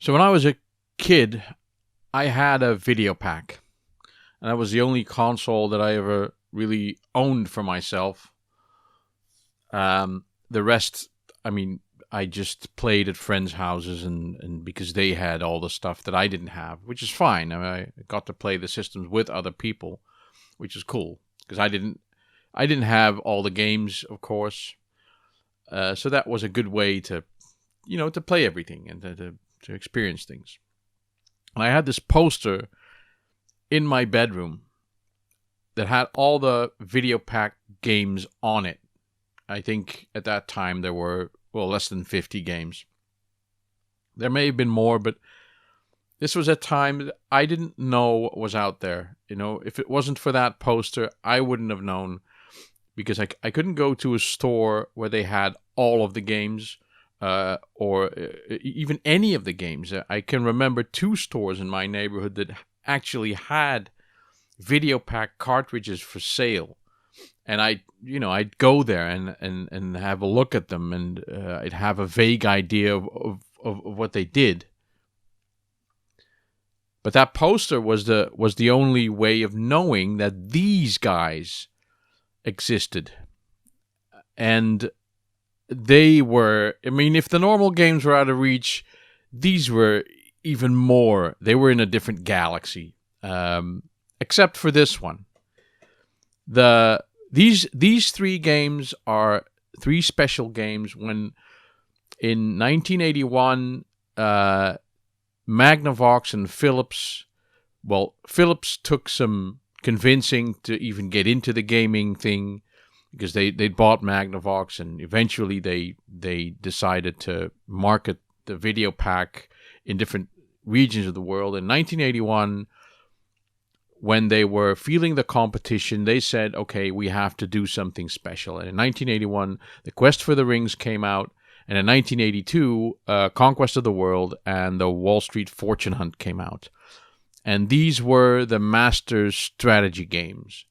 So when I was a kid, I had a Videopac, and that was the only console that I ever really owned for myself. The rest, I mean, I just played at friends' houses, and because they had all the stuff that I didn't have, which is fine. I mean, I got to play the systems with other people, which is cool because I didn't have all the games, of course. So that was a good way to, to play everything and to experience things. And I had this poster in my bedroom that had all the Videopac games on it. I think at that time there were, less than 50 games. There may have been more, but this was a time that I didn't know what was out there. If it wasn't for that poster, I wouldn't have known, because I couldn't go to a store where they had all of the games, or even any of the games. I can remember 2 stores in my neighborhood that actually had Videopac cartridges for sale. And I'd go there and have a look at them, and I'd have a vague idea of what they did. But that poster was the only way of knowing that these guys existed. And they were, if the normal games were out of reach, these were even more. They were in a different galaxy, except for this one. These 3 games are 3 special games. When in 1981, Magnavox and Philips took some convincing to even get into the gaming thing, because they'd bought Magnavox, and eventually they decided to market the Videopac in different regions of the world. In 1981, when they were feeling the competition, they said, okay, we have to do something special. And in 1981, The Quest for the Rings came out. And in 1982, Conquest of the World and the Wall Street Fortune Hunt came out. And these were the master strategy games.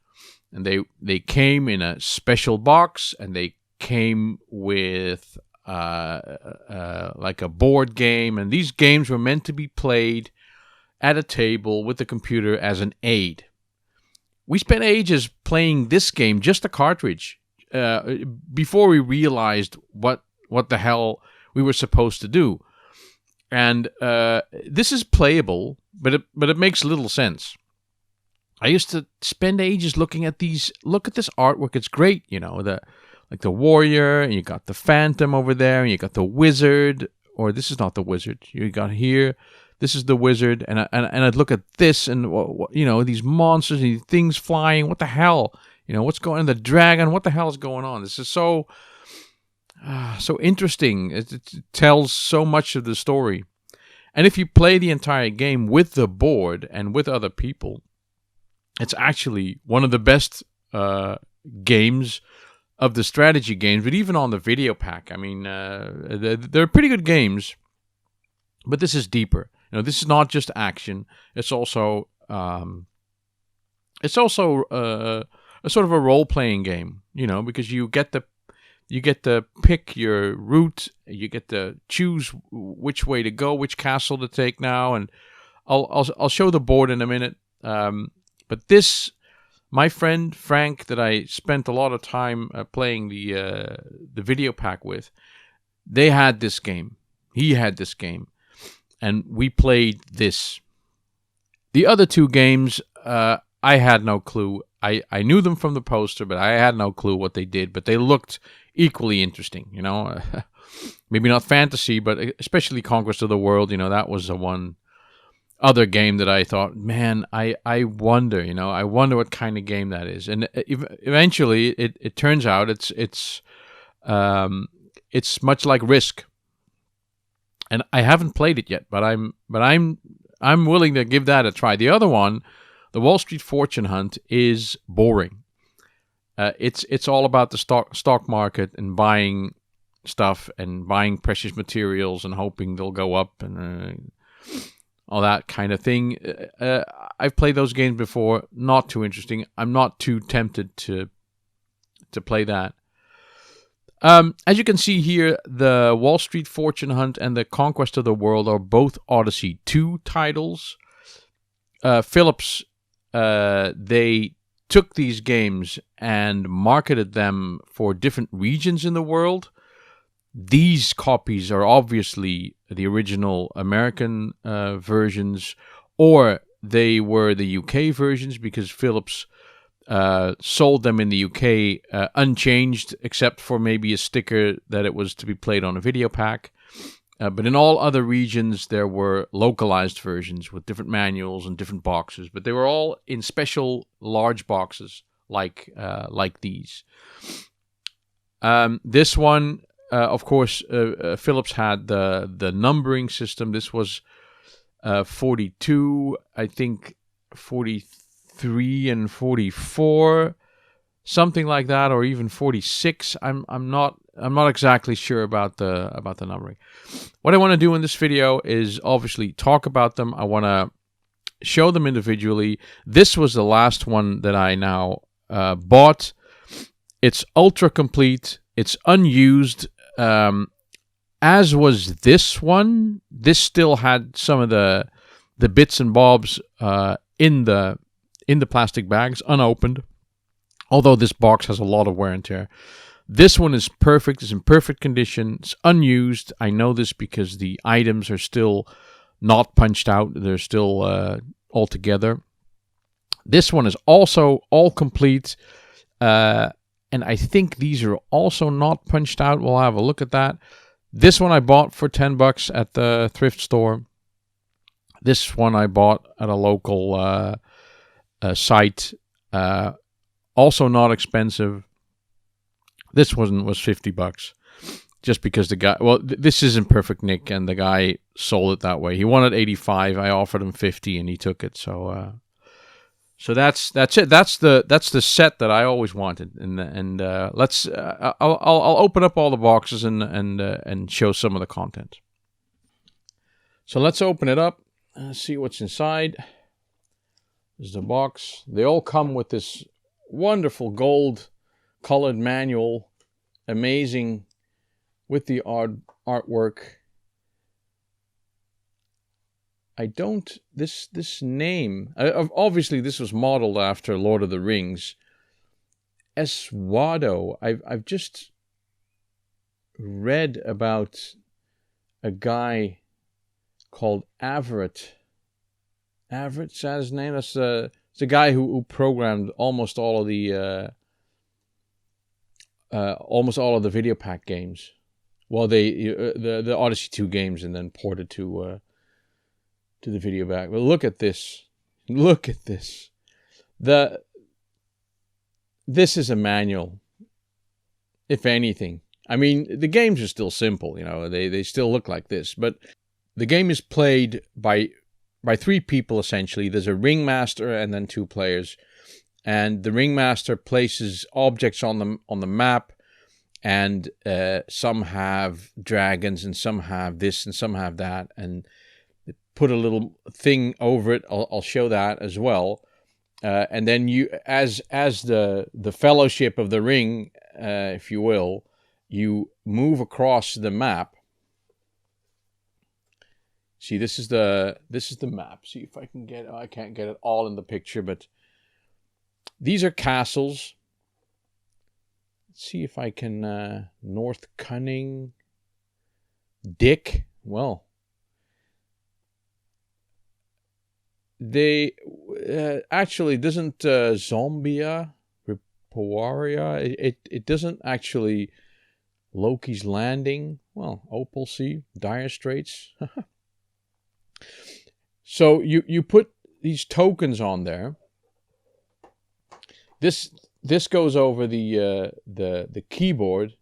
And they came in a special box, and they came with like a board game. And these games were meant to be played at a table with the computer as an aid. We spent ages playing this game, just a cartridge, before we realized what the hell we were supposed to do. And this is playable, but it makes little sense. I used to spend ages looking at these. Look at this artwork; it's great. The warrior, and you got the phantom over there, and you got the wizard. Or this is not the wizard. You got here. This is the wizard, and I'd look at this, and these monsters and these things flying. What the hell? What's going on? The dragon. What the hell is going on? This is so interesting. It tells so much of the story. And if you play the entire game with the board and with other people, it's actually one of the best games of the strategy games. But even on the Videopac, they're pretty good games. But this is deeper. This is not just action. It's also a sort of a role-playing game. Because you get to pick your route. You get to choose which way to go, which castle to take now, and I'll show the board in a minute. But this, my friend Frank, that I spent a lot of time playing the Videopac with, they had this game. He had this game, and we played this. The other 2 games, I had no clue. I knew them from the poster, but I had no clue what they did. But they looked equally interesting, maybe not fantasy, but especially Conquest of the World. That was the one other game that I thought, man, I wonder, I wonder what kind of game that is. And eventually, it turns out it's much like Risk. And I haven't played it yet, but I'm willing to give that a try. The other one, the Wall Street Fortune Hunt, is boring. It's all about the stock market and buying stuff and buying precious materials and hoping they'll go up and all that kind of thing. I've played those games before. Not too interesting. I'm not too tempted to play that. As you can see here, the Wall Street Fortune Hunt and the Conquest of the World are both Odyssey2 titles. Philips, they took these games and marketed them for different regions in the world. These copies are obviously the original American versions, or they were the UK versions, because Philips sold them in the UK unchanged, except for maybe a sticker that it was to be played on a Videopac. But in all other regions, there were localized versions with different manuals and different boxes. But they were all in special large boxes like these. This one, of course, Philips had the numbering system. This was 42, I think 43 and 44, something like that, or even 46. I'm not exactly sure about the numbering. What I want to do in this video is obviously talk about them. I want to show them individually. This was the last one that I now bought. It's ultra complete. It's unused. As was this one. This still had some of the bits and bobs in the plastic bags, unopened. Although this box has a lot of wear and tear. This one is perfect. It's in perfect condition. It's unused. I know this because the items are still not punched out. They're still all together. This one is also all complete. And I think these are also not punched out. We'll have a look at that. This one I bought for $10 at the thrift store. This one I bought at a local site. Also not expensive. This one was $50, just because the guy. Well, this is in perfect nick, and the guy sold it that way. He wanted 85. I offered him 50, and he took it. So that's it. That's the set that I always wanted. And let's. I'll open up all the boxes and show some of the content. So let's open it up. See what's inside. There's the box. They all come with this wonderful gold colored manual, amazing, with the artwork. I don't, this name, obviously this was modeled after Lord of the Rings. Eswado, I've just read about a guy called Averitt. Averitt's his name. That's the guy who programmed almost all of the Videopac games. Well, the Odyssey2 games, and then ported to the Videopac. But look at this. Look at this. This is a manual, if anything. I mean, the games are still simple, you know. They still look like this, but the game is played by three people essentially. There's a ringmaster and then two players. And the ringmaster places objects on the map, and some have dragons, and some have this, and some have that, and they put a little thing over it. I'll show that as well. And then you, as the Fellowship of the Ring, if you will, you move across the map. See, this is the map. See if I can get. I can't get it all in the picture, but these are castles. Let's see if I can. North Cunning. Dick. Well, they actually doesn't Zombia, Ripoaria. It doesn't actually. Loki's Landing. Well, Opal Sea, Dire Straits. So you put these tokens on there. This goes over the keyboard.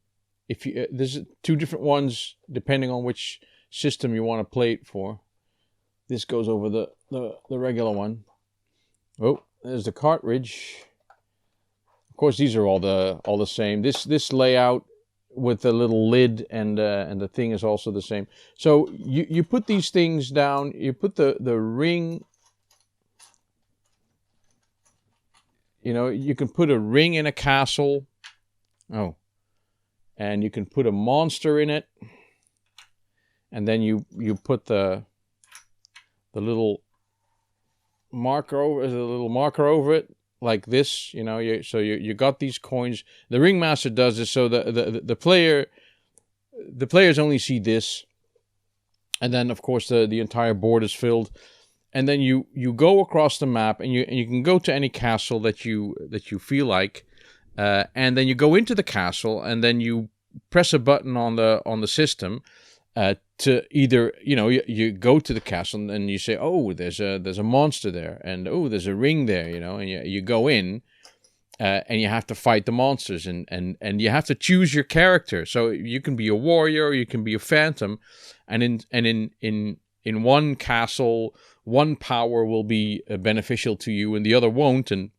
If you there's two different ones depending on which system you want to play it for. This goes over the regular one. Oh, there's the cartridge. Of course, these are all the same. This layout with the little lid and the thing is also the same. So you put these things down. You put the ring. You know, you can put a ring in a castle. Oh. and you can put a monster in it, and then you put the little marker over it like this. You know, you got these coins. The ringmaster does this so the players only see this, and then of course the entire board is filled. And then you go across the map, and you can go to any castle that you feel like, and then you go into the castle, and then you press a button on the system to either, you know, you go to the castle and you say, oh, there's a monster there, and oh, there's a ring there, you know, and you go in, and you have to fight the monsters, and you have to choose your character. So you can be a warrior, or you can be a phantom, and in one castle, one power will be beneficial to you and the other won't, and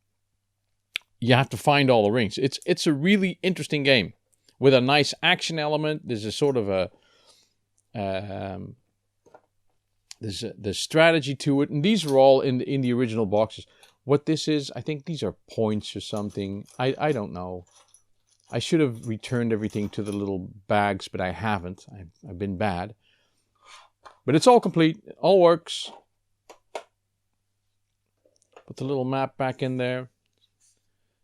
you have to find all the rings. It's a really interesting game with a nice action element. There's a sort of there's strategy to it, and these are all in the original boxes. What this is, I think these are points or something. I don't know. I should have returned everything to the little bags, but I haven't. I've been bad. But it's all complete. It all works. Put the little map back in there.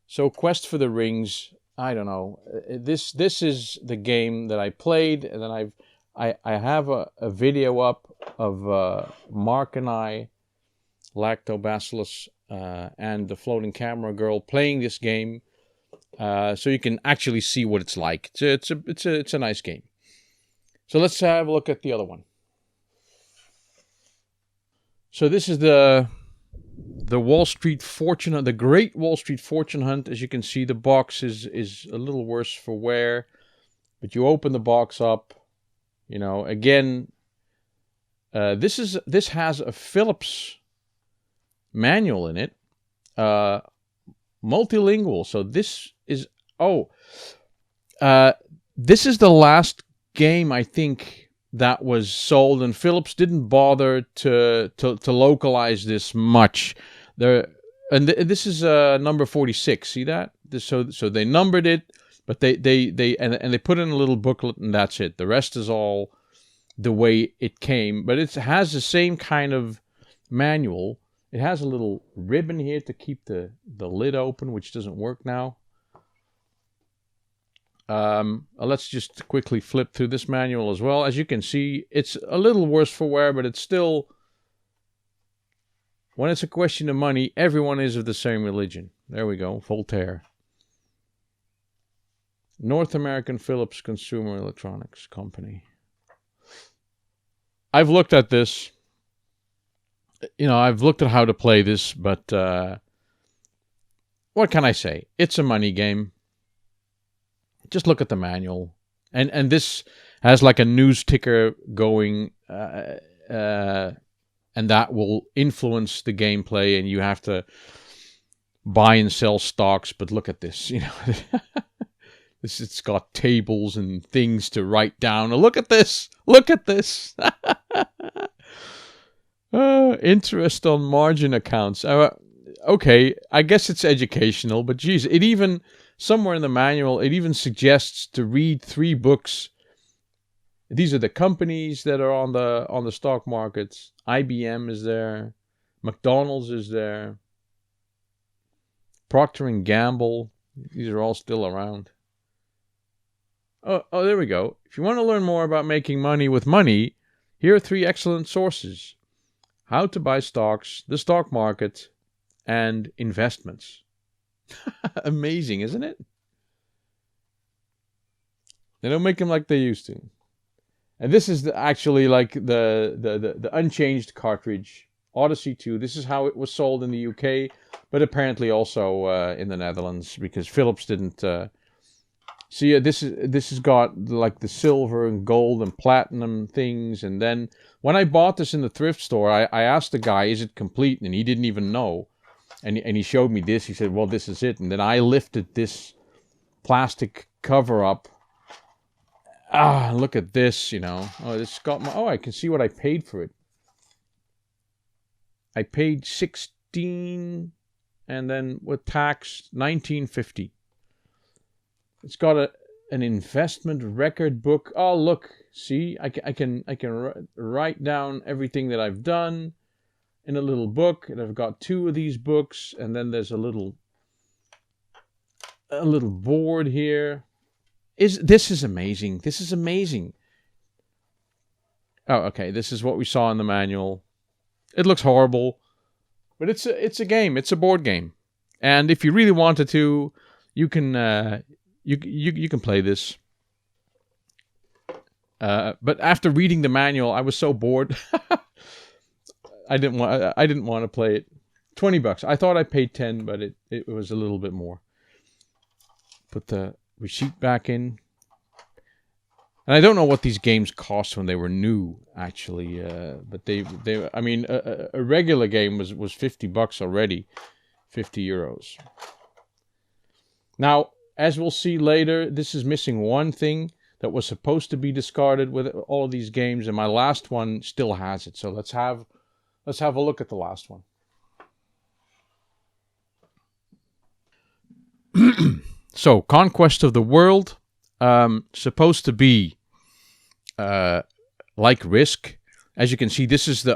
So Quest for the Rings, I don't know. This is the game that I played, and then I have a video up of Mark and I, Lactobacillus, and the floating camera girl playing this game, so you can actually see what it's like. It's a nice game. So let's have a look at the other one. So this is the Wall Street Fortune Hunt, the Great Wall Street Fortune Hunt. As you can see, the box is a little worse for wear, but you open the box up. You know, again, this has a Phillips manual in it, multilingual. So this is this is the last game, I think, that was sold, and Philips didn't bother to localize this much. This is number 46. See that? So they numbered it, but they put in a little booklet, and that's it. The rest is all the way it came, but it has the same kind of manual. It has a little ribbon here to keep the lid open, which doesn't work now. Let's just quickly flip through this manual as well. As you can see, it's a little worse for wear, but it's still, when it's a question of money, everyone is of the same religion. There we go, Voltaire. North American Philips Consumer Electronics Company. I've looked at this. You know, I've looked at how to play this, but what can I say? It's a money game. Just look at the manual, and this has like a news ticker going, and that will influence the gameplay, and you have to buy and sell stocks. But look at this, you know, it's got tables and things to write down. Look at this! Look at this! Interest on margin accounts. Okay, I guess it's educational, but geez, it even, somewhere in the manual, it even suggests to read 3 books. These are the companies that are on the stock markets. IBM is there. McDonald's is there. Procter & Gamble. These are all still around. Oh, there we go. If you want to learn more about making money with money, here are 3 excellent sources. How to buy stocks, the stock market, and investments. Amazing, isn't it? They don't make them like they used to. And this is actually like the unchanged cartridge, Odyssey2. This is how it was sold in the UK, but apparently also in the Netherlands, because Philips didn't. See, this has got like the silver and gold and platinum things. And then when I bought this in the thrift store, I asked the guy, "Is it complete?" And he didn't even know. And he showed me this. He said, "Well, this is it." And then I lifted this plastic cover up. Look at this, you know. Oh, this got my. Oh, I can see what I paid for it. I paid $16, and then with tax $19.50. It's got an investment record book. Oh, look, see, I can write down everything that I've done in a little book, and I've got 2 of these books, and then there's a little board here. This is amazing. This is amazing. Oh, okay. This is what we saw in the manual. It looks horrible, but it's a game. It's a board game, and if you really wanted to, you can you can play this. But after reading the manual, I was so bored. I didn't want to play it. $20. I thought I paid 10, but it was a little bit more. Put the receipt back in. And I don't know what these games cost when they were new, actually. But they I mean, a regular game was $50 already, €50. Now, as we'll see later, this is missing one thing that was supposed to be discarded with all of these games, and my last one still has it. So let's have a look at the last one. So, Conquest of the World, supposed to be like Risk. As you can see, this is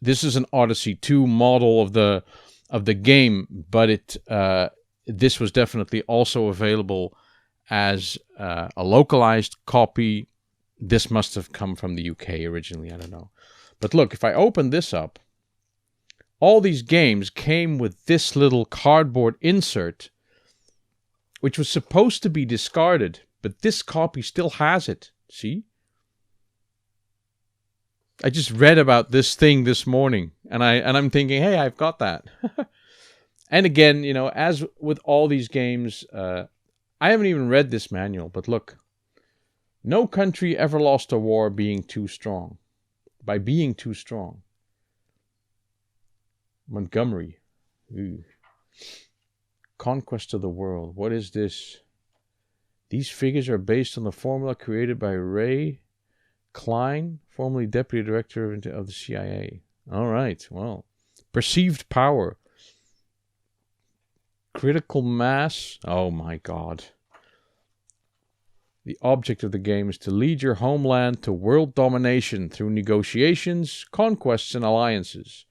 this is an Odyssey2 model of the game, but this was definitely also available as a localized copy. This must have come from the UK originally, I don't know. But look, if I open this up, all these games came with this little cardboard insert, which was supposed to be discarded, but this copy still has it. See? I just read about this thing this morning, and I'm thinking, hey, I've got that. And again, you know, as with all these games, I haven't even read this manual, but look. No country ever lost a war being too strong. By being too strong. Montgomery. Ooh. Conquest of the World. What is this? These figures are based on the formula created by Ray Klein, formerly Deputy Director of the CIA. All right, well. Perceived power. Critical mass. Oh my God. The object of the game is to lead your homeland to world domination through negotiations, conquests, and alliances.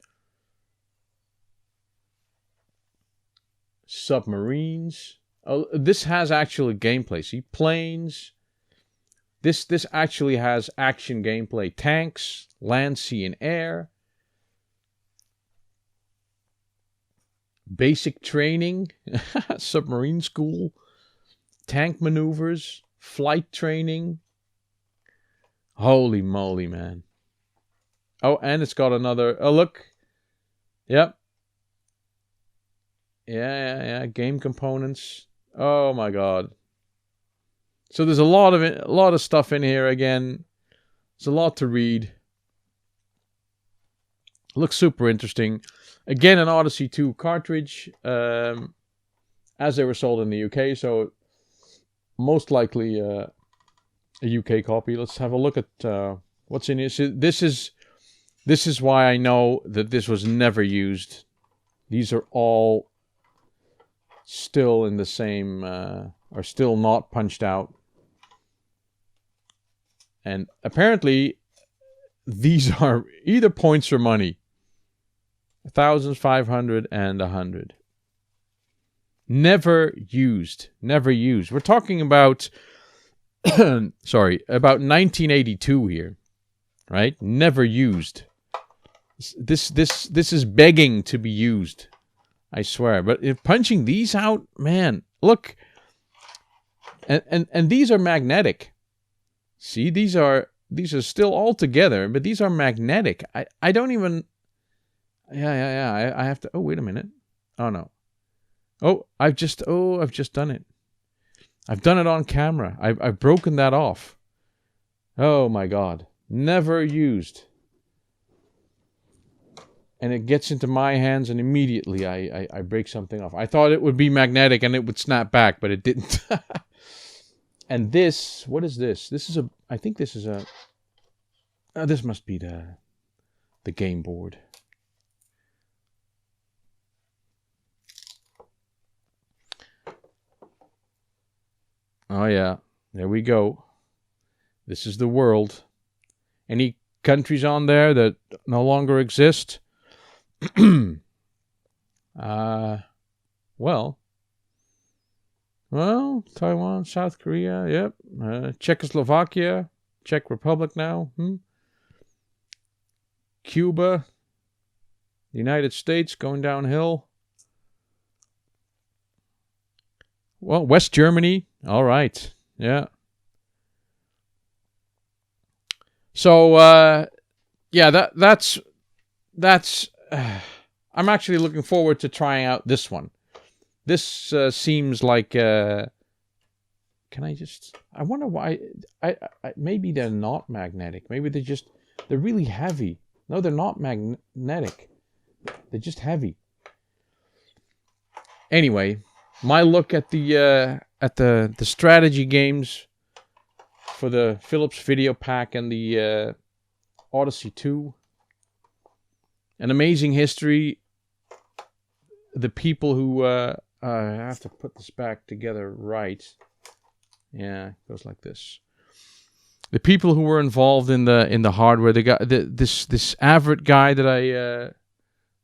Submarines. Oh, this has actual gameplay. See, planes. This actually has action gameplay. Tanks, land, sea, and air. Basic training. Submarine school. Tank maneuvers. Flight training. Holy moly, man. Oh, and it's got another... Oh, look. Yep. Yeah. Game components. Oh my God. So there's a lot of stuff in here again. There's a lot to read. Looks super interesting. Again, an Odyssey2 cartridge, as they were sold in the UK. So most likely a UK copy. Let's have a look at what's in here. So this is why I know that this was never used. These are all still in the same, are still not punched out. And apparently, these are either points or money. 1,000, 500, and 100. Never used. Never used. We're talking about, sorry, about 1982 here. Right? Never used. This is begging to be used. I swear. But if punching these out, man, look. And these are magnetic. See, these are still all together, but these are magnetic. I don't even... Yeah. I have to... Oh, wait a minute. Oh, no. Oh, I've just done it. I've done it on camera. I've broken that off. Oh, my God. Never used. And it gets into my hands, and immediately I break something off. I thought it would be magnetic and it would snap back, but it didn't. And this, what is this? I think this is a... this must be the game board. Oh, yeah. There we go. This is the world. Any countries on there that no longer exist? Well, Taiwan, South Korea, yep. Czechoslovakia, Czech Republic now. Cuba, the United States going downhill. Well, West Germany, all right, yeah. So, yeah, that's. I'm actually looking forward to trying out this one. This seems like. Can I just? I wonder why. I maybe they're not magnetic. Maybe they're really heavy. No, they're not magnetic. They're just heavy. Anyway, my look at the strategy games for the Philips Videopac and the Odyssey2. An amazing history. The people who I have to put this back together right. Yeah, it goes like this. The people who were involved in the hardware. This Averitt guy that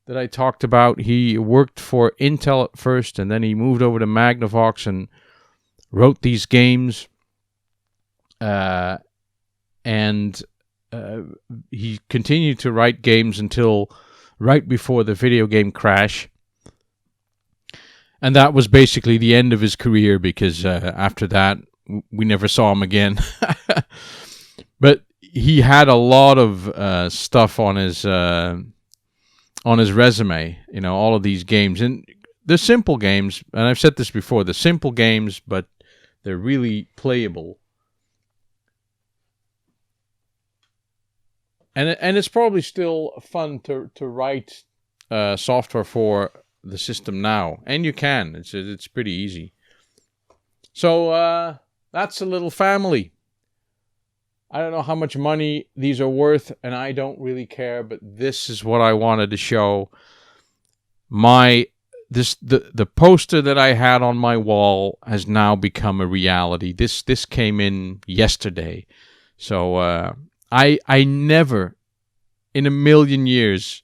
I talked about. He worked for Intel at first, and then he moved over to Magnavox and wrote these games. And he continued to write games until right before the video game crash. And that was basically the end of his career, because after that, we never saw him again. But he had a lot of stuff on his resume, all of these games. And they're simple games, and I've said this before, they're simple games, but they're really playable. And it's probably still fun to write software for the system now, and you can. It's pretty easy. So that's a little family. I don't know how much money these are worth, and I don't really care. But this is what I wanted to show. The poster that I had on my wall has now become a reality. This came in yesterday, so. I never, in a million years,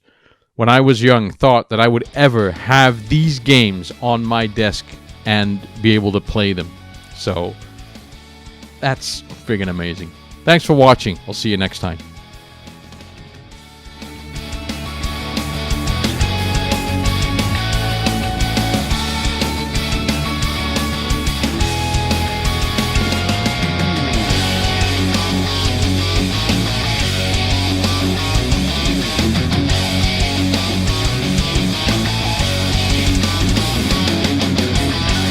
when I was young, thought that I would ever have these games on my desk and be able to play them. So, that's friggin' amazing. Thanks for watching. I'll see you next time.